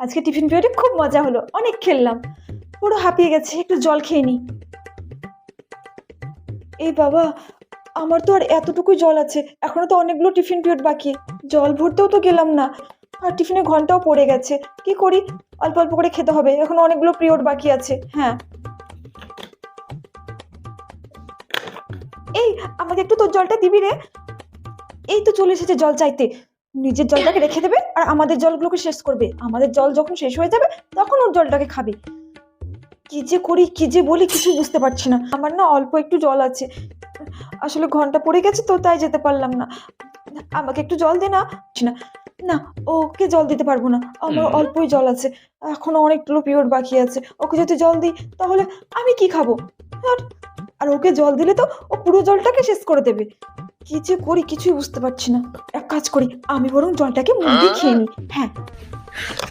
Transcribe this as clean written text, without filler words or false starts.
আজকে টিফিন পিরিয়ডে খুব মজা হলো, অনেক খেললাম, পুরো হাঁপিয়ে গেছে, একটু জল খেয়ে নি। এই বাবা, আমার তো আর এতটুকুই জল আছে, এখনো তো অনেকগুলো টিফিন পিরিয়ড বাকি। জল ভরতেও তো গেলাম না, আর টিফিনের ঘন্টাও পড়ে গেছে। কি করি, অল্প অল্প করে খেতে হবে, এখনো অনেকগুলো পিরিয়ড বাকি আছে। হ্যাঁ, এই আমাকে একটু তোর জলটা দিবি রে। এই তো চলে এসেছে জল চাইতে। নিজের জলটাকে রেখে দেবে আর আমাদের জলগুলোকে শেষ করবে। আমাদের জল যখন শেষ হয়ে যাবে তখন ওর জলটাকে খাবে। কি যে করি, কি যে বলি, কিছু বুঝতে পারছি না। আমার না অল্প একটু জল আছে, আসলে ঘন্টা পড়ে গেছে তো তাই যেতে পারলাম না। আমাকে একটু জল দে না। না না, ওকে জল দিতে পারবো না, আমার অল্পই জল আছে, এখনো অনেকগুলো পিরিয়ড বাকি আছে। ওকে যদি জল দিই তাহলে আমি কি খাবো? আর আর ওকে জল দিলে তো ও পুরো জলটাকে শেষ করে দেবে। কি যে করি কিছুই বুঝতে পারছি না। এক কাজ করি, আমি বরং জলটাকে মুখ দিয়ে খেয়ে নিই। হ্যাঁ।